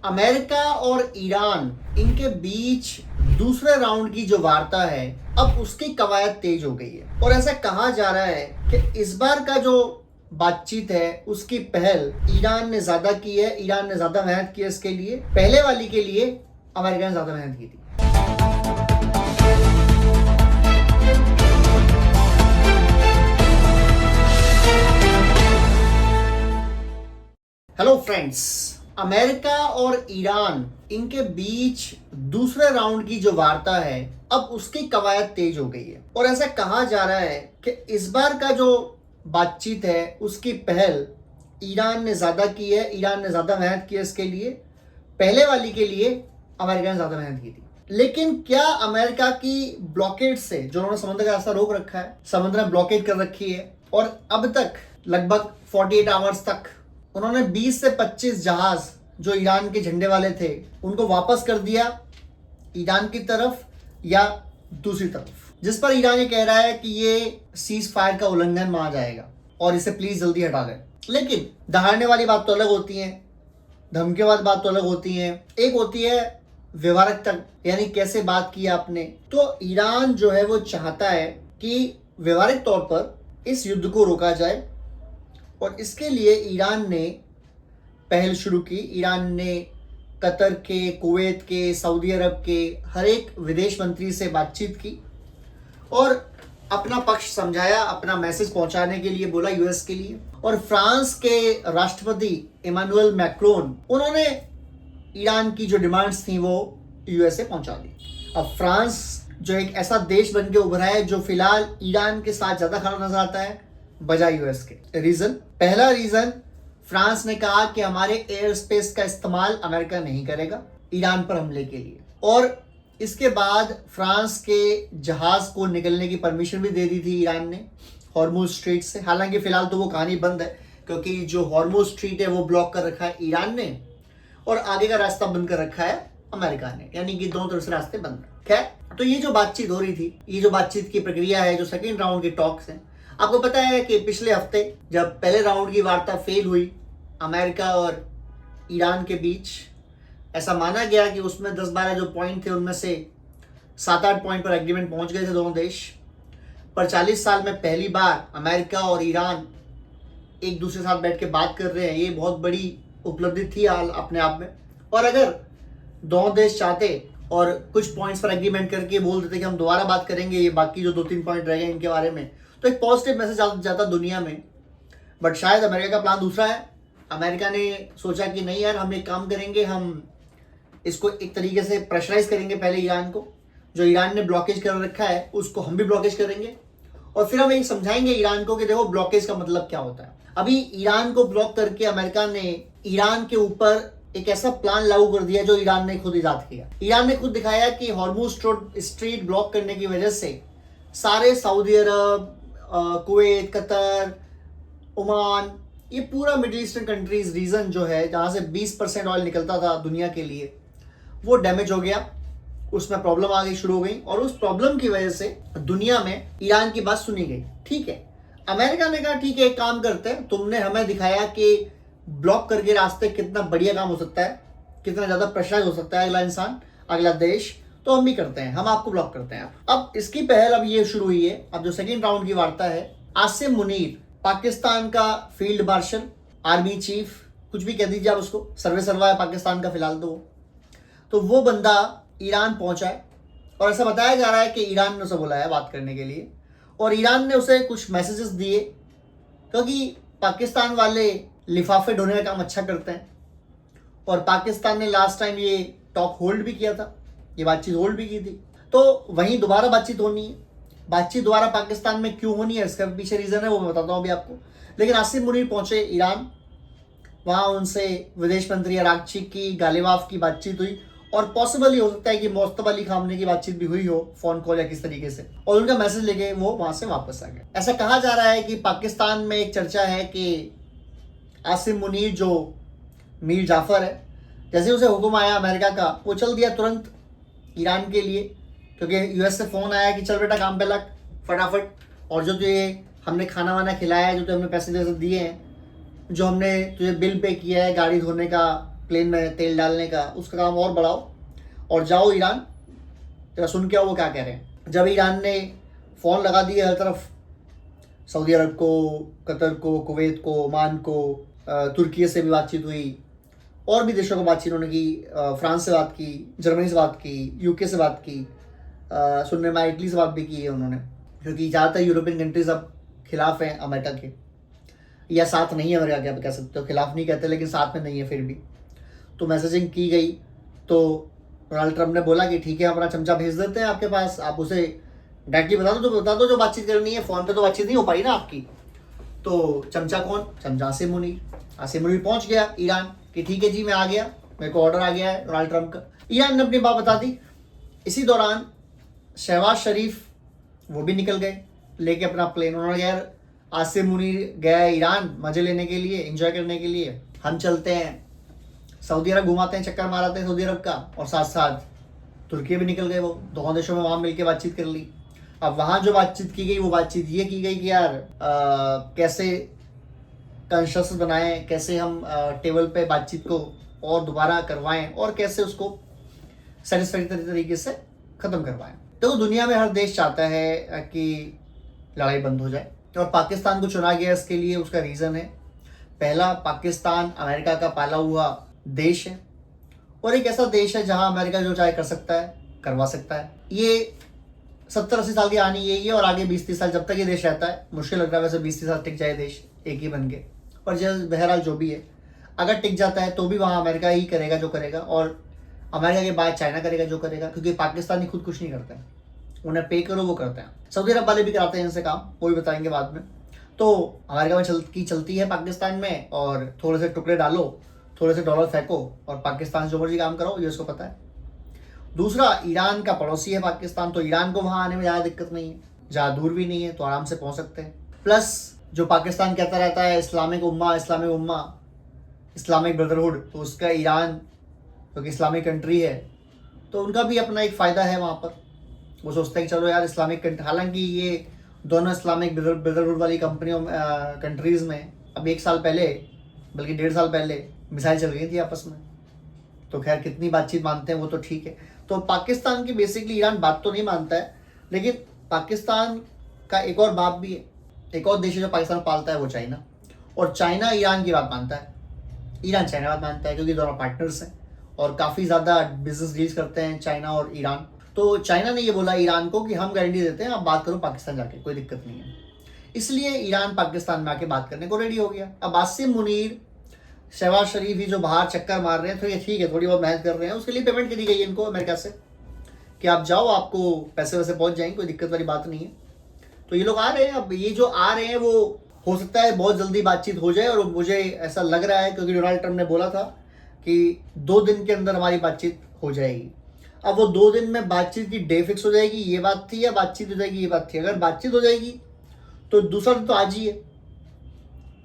America और Iran इनके बीच दूसरे राउंड की जो वार्ता है अब उसकी कवायद तेज हो गई है और ऐसा कहा जा रहा है कि इस बार का जो बातचीत है उसकी पहल ईरान ने ज्यादा की है। ईरान ने ज्यादा मेहनत की है इसके लिए। पहले वाली के लिए अमेरिका ने ज्यादा मेहनत की थी। हेलो फ्रेंड्स, अमेरिका और ईरान इनके बीच दूसरे राउंड की जो वार्ता है अब उसकी कवायद तेज हो गई है और ऐसा कहा जा रहा है कि इस बार का जो बातचीत है उसकी पहल ईरान ने ज्यादा की है। ईरान ने ज्यादा मेहनत की है इसके लिए। पहले वाली के लिए अमेरिका ने ज्यादा मेहनत की थी। लेकिन क्या अमेरिका की ब्लॉकेड से, जो उन्होंने समुद्र का रास्ता रोक रखा है, समुद्र में ब्लॉकेड कर रखी है और अब तक लगभग 48 आवर्स तक उन्होंने 20 से 25 जहाज जो ईरान के झंडे वाले थे उनको वापस कर दिया ईरान की तरफ या दूसरी तरफ, जिस पर ईरान ये कह रहा है कि ये सीज फायर का उल्लंघन माना जाएगा और इसे प्लीज जल्दी हटा दें। लेकिन दहाड़ने वाली बात तो अलग होती है, धमकी वाली बात तो अलग होती है। एक होती है व्यवहारिकता, यानी कैसे बात की आपने। तो ईरान जो है वो चाहता है कि व्यवहारिक तौर पर इस युद्ध को रोका जाए और इसके लिए ईरान ने पहल शुरू की। ईरान ने कतर के, कुवैत के, सऊदी अरब के हर एक विदेश मंत्री से बातचीत की और अपना पक्ष समझाया, अपना मैसेज पहुंचाने के लिए बोला यूएस के लिए। और फ्रांस के राष्ट्रपति इमानुएल मैक्रोन, उन्होंने ईरान की जो डिमांड्स थी वो यूएस से पहुंचा दी। अब फ्रांस जो एक ऐसा देश बन के उभरा है जो फिलहाल ईरान के साथ ज्यादा खड़ा नजर आता है बजाय यूएस के। रीजन, पहला रीजन, फ्रांस ने कहा कि हमारे एयर स्पेस का इस्तेमाल अमेरिका नहीं करेगा ईरान पर हमले के लिए। और इसके बाद फ्रांस के जहाज को निकलने की परमिशन भी दे दी थी ईरान ने हॉर्मुज स्ट्रीट से। हालांकि फिलहाल तो वो कहानी बंद है क्योंकि जो हॉर्मुज स्ट्रीट है वो ब्लॉक कर रखा है ईरान ने और आगे का रास्ता बंद कर रखा है अमेरिका ने, यानी कि दोनों तरफ से रास्ते बंद है। खैर, तो ये जो बातचीत हो रही थी, ये जो बातचीत की प्रक्रिया है, जो सेकेंड राउंड की टॉक्स हैं, आपको पता है कि पिछले हफ्ते जब पहले राउंड की वार्ता फेल हुई अमेरिका और ईरान के बीच, ऐसा माना गया कि उसमें 10-12 जो पॉइंट थे उनमें से 7-8 पॉइंट पर एग्रीमेंट पहुंच गए थे दोनों देश। पर 40 साल में पहली बार अमेरिका और ईरान एक दूसरे के साथ बैठ के बात कर रहे हैं। ये बहुत बड़ी उपलब्धि थी अपने आप में। और अगर दोनों देश चाहते और कुछ पॉइंट्स पर एग्रीमेंट करके बोल देते कि हम दोबारा बात करेंगे ये बाकी जो 2-3 पॉइंट रह गए इनके बारे में, तो एक पॉजिटिव मैसेज जाता दुनिया में। बट शायद अमेरिका का प्लान दूसरा है। अमेरिका ने सोचा कि नहीं यार, हम एक काम करेंगे, हम इसको एक तरीके से प्रेशराइज करेंगे पहले ईरान को। जो ईरान ने ब्लॉकेज कर रखा है उसको हम भी ब्लॉकेज करेंगे और फिर हम एक समझाएंगे ईरान को कि देखो ब्लॉकेज का मतलब क्या होता है। अभी ईरान को ब्लॉक करके अमेरिका ने ईरान के ऊपर एक ऐसा प्लान लागू कर दिया जो ईरान ने खुद इजाद किया। ईरान ने खुद दिखाया कि हॉर्मुज स्ट्रीट ब्लॉक करने की वजह से सारे सऊदी अरब, कुवैत, कतर, ओमान, ये पूरा मिडिल ईस्टर्न कंट्रीज रीजन जो है जहां से 20% ऑयल निकलता था दुनिया के लिए, वो डैमेज हो गया। उसमें प्रॉब्लम आ गई, शुरू हो गई और उस प्रॉब्लम की वजह से दुनिया में ईरान की बात सुनी गई। ठीक है, अमेरिका ने कहा ठीक है एक काम करते हैं, तुमने हमें दिखाया कि ब्लॉक करके रास्ते कितना बढ़िया काम हो सकता है, कितना ज्यादा प्रेशराइज हो सकता है अगला इंसान, अगला देश, तो हम भी करते हैं, हम आपको ब्लॉक करते हैं। अब इसकी पहल अब ये शुरू हुई है। अब जो सेकंड राउंड की वार्ता है, आसिम मुनीर, पाकिस्तान का फील्ड मार्शल, आर्मी चीफ, कुछ भी कह दीजिए आप उसको, सर्वे सर्वा है पाकिस्तान का फिलहाल तो वो बंदा ईरान पहुंचा है और ऐसा बताया जा रहा है कि ईरान ने उसे बुलाया बात करने के लिए और ईरान ने उसे कुछ मैसेजेस दिए क्योंकि पाकिस्तान वाले लिफाफे ढोने का काम अच्छा करते हैं और पाकिस्तान ने लास्ट टाइम ये टॉक होल्ड भी किया था, ये बातचीत होल्ड भी की थी। तो वहीं दोबारा बातचीत होनी है। बातचीत दोबारा पाकिस्तान में क्यों होनी है, इसका पीछे रीजन है, वो मैं बताता हूँ अभी आपको। लेकिन आसिम मुनीर पहुंचे ईरान, वहां उनसे विदेश मंत्री अरागची की, गालिबाफ की बातचीत हुई और पॉसिबल ही हो सकता है कि मोस्तफा अली खामने की बातचीत भी हुई हो, फोन कॉल या किस तरीके से, और उनका मैसेज लेके वो वहां से वापस आ गए। ऐसा कहा जा रहा है कि पाकिस्तान में एक चर्चा है कि आसिम मुनीर जो मीर जाफर है, जैसे उसे हुक्म आया अमेरिका का, वो चल दिया तुरंत ईरान के लिए क्योंकि यूएस से फोन आया कि चल बेटा काम पे लग फटाफट, और जो तुझे हमने खाना वाना खिलाया है, जो तुझे हमने पैसे जैसे दिए हैं, जो हमने तुझे बिल पे किया है गाड़ी धोने का, प्लेन में तेल डालने का, उसका काम और बढ़ाओ और जाओ ईरान, जरा सुन के आओ वो क्या कह रहे हैं। जब ईरान ने फ़ोन लगा दिए हर तरफ, सऊदी अरब को, कतर को, कुवैत को, ओमान को, तुर्की से भी बातचीत हुई, और भी देशों को बातचीत उन्होंने की, फ्रांस से बात की, जर्मनी से बात की, यूके से बात की, सुनने में इटली से बात भी की है उन्होंने, क्योंकि ज़्यादातर यूरोपियन कंट्रीज अब खिलाफ हैं अमेरिका के, या साथ नहीं है अमेरिका के, आप कह सकते हो, खिलाफ नहीं कहते लेकिन साथ में नहीं है फिर भी। तो मैसेजिंग की गई, तो डोनाल्ड ट्रंप ने बोला कि ठीक है, अपना चमचा भेज देते हैं आपके पास, आप उसे डायरेक्टली बता दो जो बातचीत करनी है, फ़ोन पे तो बातचीत नहीं हो पाई ना आपकी। तो चमचा कौन? चमचा आसिम मुनीर। आसिम मुनीर पहुंच गया ईरान कि ठीक है जी, मैं आ गया, मेरे को ऑर्डर आ गया है डोनाल्ड ट्रंप का। ईरान ने अपनी बात बता दी। इसी दौरान शहबाज शरीफ वो भी निकल गए लेके अपना प्लेन। उन्होंने यार, आसिम मुनीर गया ईरान मज़े लेने के लिए, एंजॉय करने के लिए, हम चलते हैं सऊदी अरब घुमाते हैं, चक्कर माराते हैं सऊदी अरब का, और साथ साथ तुर्की भी निकल गए। वो दोनों देशों में वहाँ मिलकर बातचीत कर ली। अब वहाँ जो बातचीत की गई वो बातचीत ये की गई कि यार कैसे कंशस बनाएं, कैसे हम टेबल पे बातचीत को और दोबारा करवाएं, और कैसे उसको सेटिस्फैक्टरी तरीके से ख़त्म करवाएं। तो दुनिया में हर देश चाहता है कि लड़ाई बंद हो जाए, और पाकिस्तान को चुना गया इसके लिए। उसका रीज़न है, पहला, पाकिस्तान अमेरिका का पाला हुआ देश है, और एक ऐसा देश है जहां अमेरिका जो चाहे कर सकता है, करवा सकता है। ये 70-80 साल की कहानी यही है, और आगे 20-30 साल जब तक ये देश रहता है, मुश्किल लगता है वैसे 20-30 साल टिक जाए देश एक ही बन के, पर बहरहाल जो भी है, अगर टिक जाता है तो भी वहाँ अमेरिका ही करेगा जो करेगा, और अमेरिका के बाद चाइना करेगा जो करेगा, क्योंकि पाकिस्तानी खुद कुछ नहीं करते हैं, उन्हें पे करो वो करते हैं। सऊदी अरब वाले भी कराते हैं इनसे काम, वो भी बताएंगे बाद में। तो अमेरिका में चलती है पाकिस्तान में, और थोड़े से टुकड़े डालो, थोड़े से डॉलर फेंको, और पाकिस्तान जो मर्जी काम करो, ये उसको पता है। दूसरा, ईरान का पड़ोसी है पाकिस्तान, तो ईरान को वहाँ आने में ज़्यादा दिक्कत नहीं है, ज़्यादा दूर भी नहीं है, तो आराम से पहुँच सकते हैं। प्लस जो पाकिस्तान कहता रहता है इस्लामिक उम्मा, इस्लामिक ब्रदरहुड, तो उसका ईरान क्योंकि इस्लामिक कंट्री है, तो उनका भी अपना एक फ़ायदा है वहाँ पर। वो सोचते हैं कि चलो यार इस्लामिक कंट्री, हालांकि ये दोनों इस्लामिक ब्रदरहुड वाली कंट्रीज़ में अब 1 साल पहले, बल्कि 1.5 साल पहले मिसाइल चल गई थी आपस में, तो खैर कितनी बातचीत मानते हैं वो तो ठीक है। तो पाकिस्तान की बेसिकली ईरान बात तो नहीं मानता है, लेकिन पाकिस्तान का एक और बाप भी है, एक और देश है जो पाकिस्तान पालता है, वो चाइना। और चाइना ईरान की बात मानता है, ईरान चाइना बात मानता है, क्योंकि दोनों पार्टनर्स हैं और काफ़ी ज़्यादा बिजनेस डील्स करते हैं चाइना और ईरान। तो चाइना ने ये बोला ईरान को कि हम गारंटी देते हैं, आप बात करो पाकिस्तान जाके, कोई दिक्कत नहीं है। इसलिए ईरान पाकिस्तान में आके बात करने को रेडी हो गया। अब आसिम मुनीर, शहबाज शरीफ ही जो बाहर चक्कर मार रहे हैं, तो ये ठीक है, थोड़ी बहुत मेहनत कर रहे हैं, उसके लिए पेमेंट करी गई है इनको अमेरिका से कि आप जाओ, आपको पैसे वैसे पहुंच जाएंगे, कोई दिक्कत वाली बात नहीं है। तो ये लोग आ रहे हैं। अब ये जो आ रहे हैं वो हो सकता है बहुत जल्दी बातचीत हो जाए, और मुझे ऐसा लग रहा है क्योंकि डोनाल्ड ट्रंप ने बोला था कि 2 दिन के अंदर हमारी बातचीत हो जाएगी। अब वो 2 दिन में बातचीत की डे फिक्स हो जाएगी, ये बात थी, या बातचीत हो जाएगी, ये बात थी। अगर बातचीत हो जाएगी तो दूसरा दिन तो आज ही है,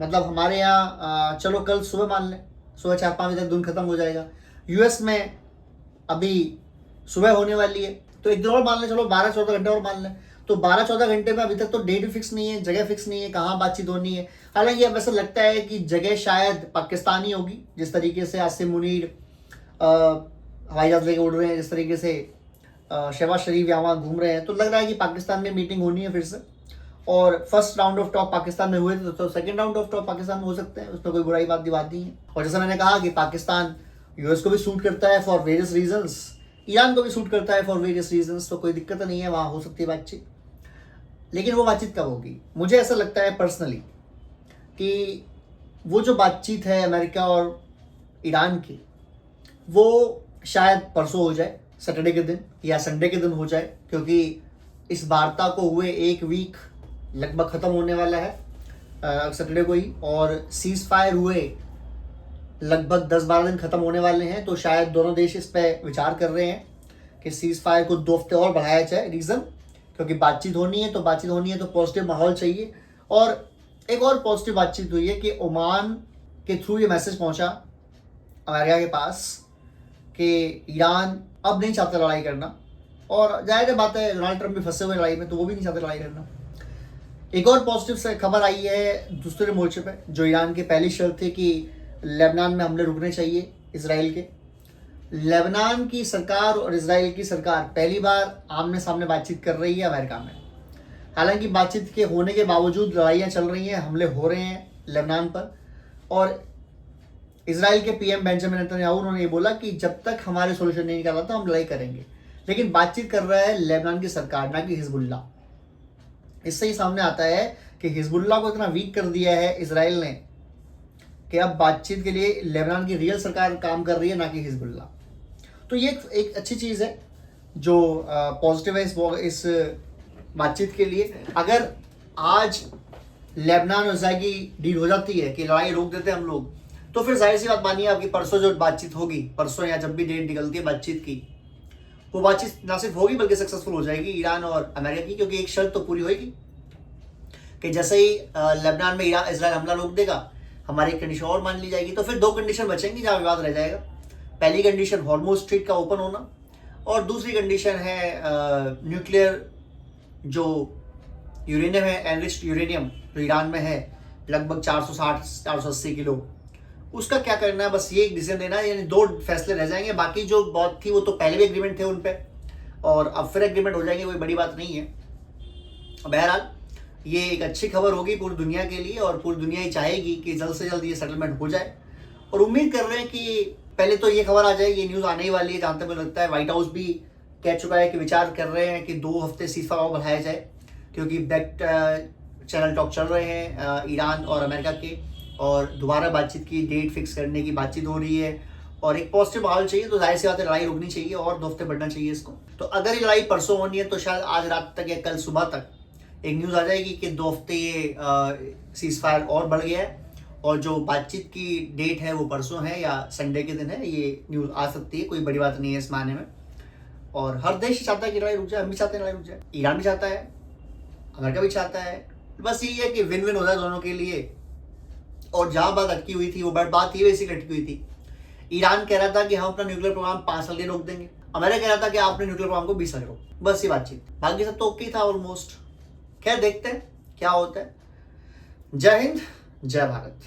मतलब हमारे यहाँ चलो कल सुबह मान लें, सुबह 4-5 बजे तक दिन खत्म हो जाएगा। यूएस में अभी सुबह होने वाली है, तो एक दिन और मान लें, चलो 12-14 घंटे और मान लें, तो 12-14 घंटे में अभी तक तो डेट भी फिक्स नहीं है, जगह फिक्स नहीं है, कहाँ बातचीत होनी है। हालांकि अब ऐसा लगता है कि जगह शायद पाकिस्तान ही होगी, जिस तरीके से आसिम मुनीर हवाई जहाज लेके उड़ रहे हैं, जिस तरीके से शहबाज शरीफ यहाँ वहाँ घूम रहे हैं, तो लग रहा है कि पाकिस्तान में मीटिंग होनी है फिर से। और first round of talk Pakistan में हुए थे, तो second round of talk Pakistan में हो सकते हैं, उसमें कोई बुराई बात नहीं है। और जैसा मैंने कहा कि पाकिस्तान यूएस को भी सूट करता है फॉर वेरियस रीजंस, ईरान को भी सूट करता है फॉर वेरियस रीजंस, तो कोई दिक्कत नहीं है, वहाँ हो सकती है बातचीत। लेकिन वो बातचीत कब होगी? मुझे ऐसा लगता है पर्सनली कि वो जो बातचीत है अमेरिका और ईरान की, वो शायद परसों हो जाए, सैटरडे के दिन या संडे के दिन हो जाए, क्योंकि इस वार्ता को हुए 1 वीक लगभग ख़त्म होने वाला है सैटरडे को ही, और सीज फायर हुए लगभग 10-12 दिन ख़त्म होने वाले हैं। तो शायद दोनों देश इस पर विचार कर रहे हैं कि सीज फायर को 2 हफ्ते और बढ़ाया जाए। रीज़न क्योंकि बातचीत होनी है, तो पॉजिटिव माहौल चाहिए। और एक और पॉजिटिव बातचीत हुई है कि ओमान के थ्रू ये मैसेज पहुंचा अमेरिका के पास कि ईरान अब नहीं चाहता लड़ाई करना, और जाहिर बात है डोनाल्ड ट्रंप भी फंसे हुए लड़ाई में, तो वो भी नहीं चाहते लड़ाई करना। एक और पॉजिटिव से खबर आई है दूसरे मोर्चे पे, जो ईरान की पहली शर्त थी कि लेबनान में हमले रुकने चाहिए, इसराइल के। लेबनान की सरकार और इसराइल की सरकार पहली बार आमने सामने बातचीत कर रही है अमेरिका में। हालांकि बातचीत के होने के बावजूद लड़ाइयाँ चल रही हैं, हमले हो रहे हैं लेबनान पर। और इसराइल के पीएम बेंजामिन नेतन्याहू उन्होंने ये बोला कि जब तक हमारे सोल्यूशन नहीं निकाला तो हम लड़ाई करेंगे। लेकिन बातचीत कर रहा है लेबनान की सरकार, ना कि हिजबुल्ला। इससे ही सामने आता है कि हिजबुल्ला को इतना वीक कर दिया है इसराइल ने कि अब बातचीत के लिए लेबनान की रियल सरकार काम कर रही है, ना कि हिजबुल्ला। तो ये एक अच्छी चीज़ है जो पॉजिटिव है इस बातचीत के लिए। अगर आज लेबनान और इसराइल की डील हो जाती है कि लड़ाई रोक देते हैं हम लोग, तो फिर जाहिर सी बात मानिए आपकी परसों जो बातचीत होगी, परसों या जब भी डेट निकलती है बातचीत की, वो बातचीत ना सिर्फ होगी बल्कि सक्सेसफुल हो जाएगी ईरान और अमेरिका की। क्योंकि एक शर्त तो पूरी होगी कि जैसे ही लेबनान में इसराइल हमला रोक देगा, हमारी एक कंडीशन और मान ली जाएगी। तो फिर दो कंडीशन बचेंगी जहाँ विवाद रह जाएगा। पहली कंडीशन हॉर्मुज़ स्ट्रेट का ओपन होना, और दूसरी कंडीशन है न्यूक्लियर जो यूरेनियम है, एनरिच्ड यूरेनियम जो ईरान में है लगभग 460-480 किलो, उसका क्या करना है। बस ये एक डिसीजन देना है, यानी दो फैसले रह जाएंगे। बाकी जो बात थी वो तो पहले भी एग्रीमेंट थे उन पे, और अब फिर एग्रीमेंट हो जाएंगे, कोई बड़ी बात नहीं है। बहरहाल ये एक अच्छी खबर होगी पूरी दुनिया के लिए, और पूरी दुनिया ही चाहेगी कि जल्द से जल्द ये सेटलमेंट हो जाए। और उम्मीद कर रहे हैं कि पहले तो ये खबर आ जाएगी, ये न्यूज़ आने ही वाली है। जहाँ तक मुझे लगता है व्हाइट हाउस भी कह चुका है कि विचार कर रहे हैं कि 2 हफ्ते सीज़फायर बढ़ाया जाए, क्योंकि बैक चैनल टॉक चल रहे हैं ईरान और अमेरिका के, और दोबारा बातचीत की डेट फिक्स करने की बातचीत हो रही है, और एक पॉजिटिव माहौल चाहिए। तो जाहिर सी बात है लड़ाई रुकनी चाहिए और 2 हफ्ते बढ़ना चाहिए इसको। तो अगर ये लड़ाई परसों होनी है तो शायद आज रात तक या कल सुबह तक एक न्यूज़ आ जाएगी कि 2 हफ्ते ये सीज़फायर और बढ़ गया है, और जो बातचीत की डेट है वो परसों है या संडे के दिन है। ये न्यूज़ आ सकती है, कोई बड़ी बात नहीं है इस मायने में। और हर देश चाहता है कि लड़ाई रुक जाए, हम भी चाहते हैं लड़ाई रुक जाए, ईरान भी चाहता है, अमेरिका भी चाहता है। बस यही है कि विन विन हो जाए दोनों के लिए। और जहाँ बात अटकी हुई थी वो बात ही वैसी अटकी हुई थी। ईरान कह रहा था कि हम अपना न्यूक्लियर प्रोग्राम 5 साल के रोक देंगे, अमेरिका कह रहा था कि आप अपने न्यूक्लियर प्रोग्राम को 20 साल रोक। बस ये बातचीत, बाकी सब तो ओके था ऑलमोस्ट। खैर देखते हैं क्या होता है। जय हिंद, जय भारत।